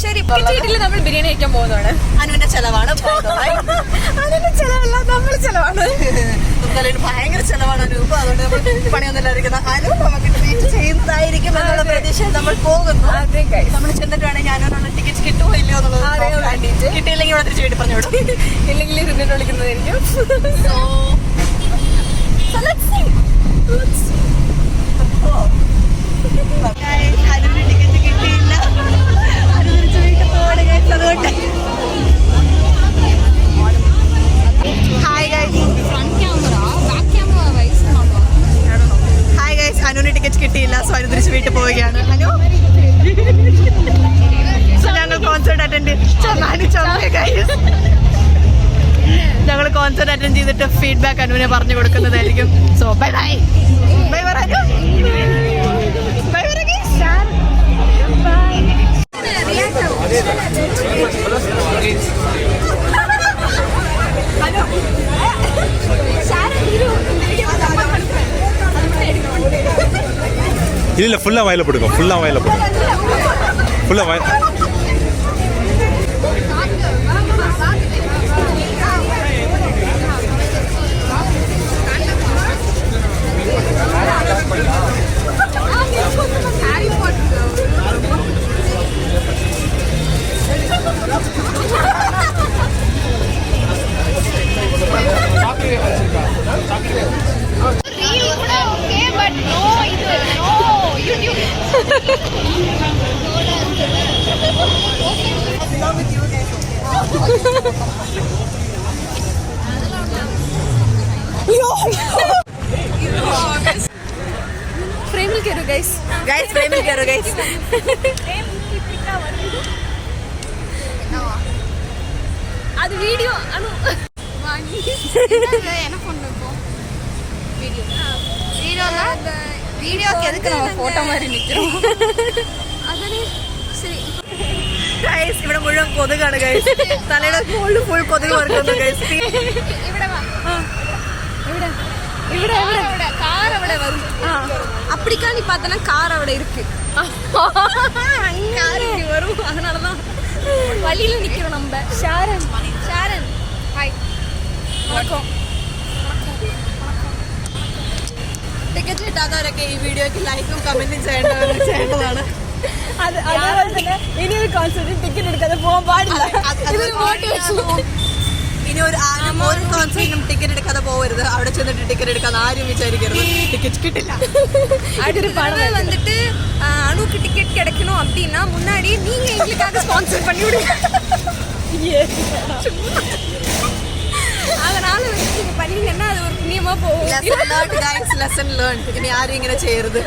ശരി, വീട്ടിൽ നമ്മൾ ബിരിയാണി കഴിക്കാൻ പോകുന്നതാണ്. അനുവിന്റെ ചെലവാണ്. അതിന്റെ ചെലവല്ല, നമ്മൾ ചെലവാണ്. ഭയങ്കര ചെലവാണ് അനു. അതുകൊണ്ട് നമ്മൾ പണിയൊന്നുമില്ലായിരിക്കുന്ന അനു നമുക്ക് ട്രീറ്റ് ചെയ്യുന്നതായിരിക്കും എന്നുള്ള പ്രതീക്ഷയിൽ നമ്മൾ പോകുന്നു. നമ്മൾ ചെന്നിട്ട് വേണമെങ്കിൽ അനുവിനുള്ള ടിക്കറ്റ് കിട്ടുമോ ഇല്ലയോ എന്നുള്ളത് കിട്ടിയില്ലെങ്കിൽ ഇവിടെ തിരിച്ച് വീട്ടിൽ പറഞ്ഞു വിടും. ഇല്ലെങ്കിൽ റിന്നിട്ട് വിളിക്കുന്നതായിരിക്കും. അനുവിന് ടിക്കറ്റ് കിട്ടിയില്ല. അനു തിരിച്ച് വീട്ടിൽ പോകണം. അതുകൊണ്ട് ഹായ് ഗൈസ്, അനുവിന് ടിക്കറ്റ് കിട്ടിയില്ല. സോ അനു തിരിച്ച് വീട്ടിൽ പോവുകയാണ്. അനു ഞങ്ങൾ കോൺസേർട്ട് അറ്റൻഡ് ഞങ്ങൾ കോൺസേർട്ട് അറ്റൻഡ് ചെയ്തിട്ട് ഫീഡ്ബാക്ക് അനുവിനെ പറഞ്ഞു കൊടുക്കുന്നതായിരിക്കും. സോ ബൈ ബൈ ബൈ പറ അനു. ബൈ പറ இல்ல ஃபுல்லா வாயில போடுங்க. ஃபுல்லா வாயில போடுங்க. ஃபுல்லா வாய். ഫ്രെയിമിൽ കയറൂ ഗൈസ്. ഫ്രെയിമിൽ കയറൂ ഗൈസ്. அது வீடியோ அனு வாங்கி எனக்கு ஒன்று இப்போ வீடியோக்கு எதுக்கு நம்ம ஃபோட்டோ மாதிரி நிற்கிறோம். அதனே சரி ഗൈസ്, ഇവിടെ മുഴുവൻ കൊതുകാണ് ഗൈസ്. തലയുടെ മുകളിൽ ഫുൾ കൊതുക് വറുക്കുന്നു ഗൈസ്. ഇവിടെ വാ. ഇവിടെ ഇവിടെ ഇവിടെ കാർ അവിടെ വരും. அப்படிக்கா நீ பார்த்தனா கார் അവിടെ இருக்கு. கார் இங்க வரும். அதனால தான் வழியில நிக்கிறோம் நம்ம. ஷாரன் ஹாய் വണക്കം. ടിക്കറ്റ് കിട്ടാത്തവരൊക്കെ ഈ വീഡിയോക്ക് ലൈക്കും കമന്റും ചെയ്യേണ്ടതാണ്. അതേപോലെ തന്നെ ഇനി ഒരു കോൺസേർട്ടിന് ടിക്കറ്റ് എടുക്കാതെ പോകാൻ പാടില്ല. ഇനി ഒരു കോൺസേർട്ടിനും ടിക്കറ്റ് എടുക്കാതെ പോകരുത്. അവിടെ ചെന്നിട്ട് ടിക്കറ്റ് എടുക്കാതെ ആരും വിചാരിക്കരുത് ടിക്കറ്റ് കിട്ടില്ല. அடுத்த படம் வந்துட்டு அணுக்கு டிக்கெட் கிடைக்கணும் அப்படின்னா முன்னாடி நீங்க எங்களுக்காக ஸ்பான்சர் பண்ணி விடுங்க. அதனால வந்து நீங்க பண்ணீங்கன்னா அது ஒரு புண்ணியமா போகும். Lesson learnt. இனி யாரும் இങ്ങനെ ചെയ്യരുത്.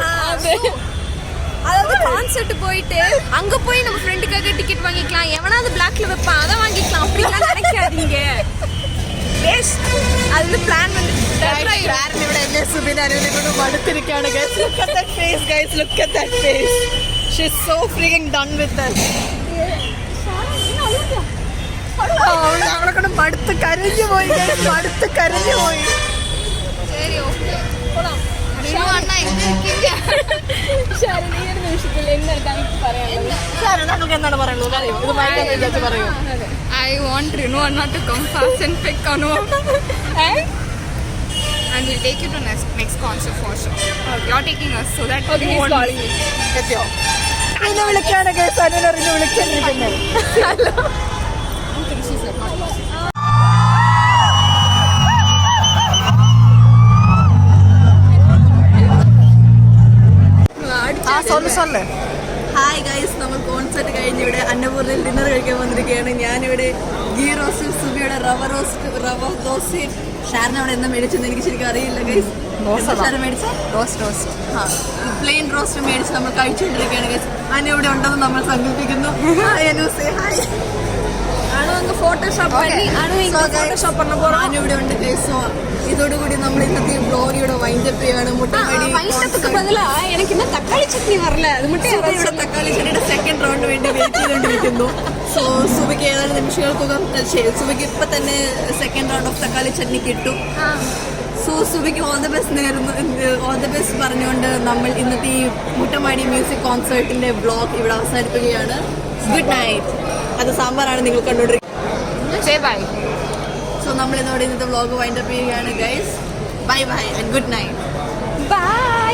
அதாவது கான்சர்ட் போயிட்டு அங்க போய் நம்ம ஃப்ரெண்டுக்காக டிக்கெட் வாங்கிக்கலாம். எவனாவது பிளாக்ல வைப்பான், அதை வாங்கிக்கலாம். அப்படிலாம் நினைக்காதீங்க. அது பிளான் வந்து ഇവിടെ എന്നെ സുബിൻ അനുവിനെ കൊണ്ട് മടുത്തിരിക്കുകയാണ് guys. Look at that face guys, look at that face. She is so freaking done with us. അവളെ കൊണ്ട് മടുത്ത് കരഞ്ഞു പോയി ഗൈസ്. മടുത്ത് കരഞ്ഞു പോയി. ശരി ഓക്കെ പോടാം. അണ്ണാ എങ്ങനെ ഇരിക്കീங்க? ശരി നീ ഒരു നിമിഷത്തിൽ എന്താണ് പറയാനുള്ളത്? നമുക്ക് എന്താണ് പറയാനുള്ളത് അറിയോ? ഇത് മൈൻഡ് വിചാരിച്ച് പറയൂ. I want Renu Anna to come fast and pick Anu and we'll take you to next concert for sure. You're taking us so that okay, he's calling me. എത്തിയോ? എന്നെ വിളിക്കാണ് ഗൈസ്. അനുവിനെ വിളിക്കാനിരിക്കുന്നത്. ഹലോ. ഹായ് ഗൈസ്, നമ്മൾ concert കഴിഞ്ഞ് ഇവിടെ അന്നപൂർണ്ണയിൽ dinner കഴിക്കാൻ വന്നിരിക്കുകയാണ്. ഞാനിവിടെ ghee roast, സുബിയുടെ റവ ദോശ. ഷാറിന് അവിടെ എന്താ മേടിച്ചെന്ന് എനിക്ക് ശരിക്കും അറിയില്ല ഗൈസ്. മേടിച്ച റോസ്റ്റ് പ്ലെയിൻ റോസ്റ്റ് മേടിച്ച് നമ്മൾ കഴിച്ചുകൊണ്ടിരിക്കുകയാണ് ഗൈസ്. അന്ന ഇവിടെ ഉണ്ടെന്ന് നമ്മൾ സങ്കല്പിക്കുന്നു. ഫോട്ടോഷോപ്പ് பண்ண போறோம். ഇവിടെ ഉണ്ട് ഗൈസ്. സോ ഇതോടുകൂടി നമ്മൾ ഇന്നത്തെ ബ്ലോഗ് ഇവിടെ വൈൻഡപ്പ് ചെയ്യാണ്. മുട്ടമടിക്ക് ബദലാ എനിക്ക് ഇന്ന് തക്കാളി ചട്നി വരല. ഇവിടെ തക്കാളി ചട്നിയുടെ സെക്കൻഡ് റൗണ്ട് വേണ്ടി വെയിറ്റ് ചെയ്തുകൊണ്ടിരിക്കുന്നു. സോ സുബിക്ക് ഏതാനും നിമിഷങ്ങൾക്കൊക്കെ സുബിക്ക് ഇപ്പൊ തന്നെ സെക്കൻഡ് റൗണ്ട് ഓഫ് തക്കാളി ചട്നി കിട്ടും. സോ സുബിക്ക് ഓൾ ദ ബെസ്റ്റ് പറഞ്ഞുകൊണ്ട് നമ്മൾ ഇന്നത്തെ ഈ മുട്ടമാടി മ്യൂസിക് കോൺസേർട്ടിന്റെ വ്ളോഗ് ഇവിടെ അവസാനിപ്പിക്കുകയാണ്. Good night. അത് സാമ്പാറാണ് നിങ്ങൾ കണ്ടുകൊണ്ടിരിക്കുന്നത്. Say by. സോ നമ്മൾ ഇന്നോടെ ഇന്നത്തെ വ്ളോഗ് വൈൻഡപ്പ് ചെയ്യുകയാണ് guys. Bye bye and good night. By.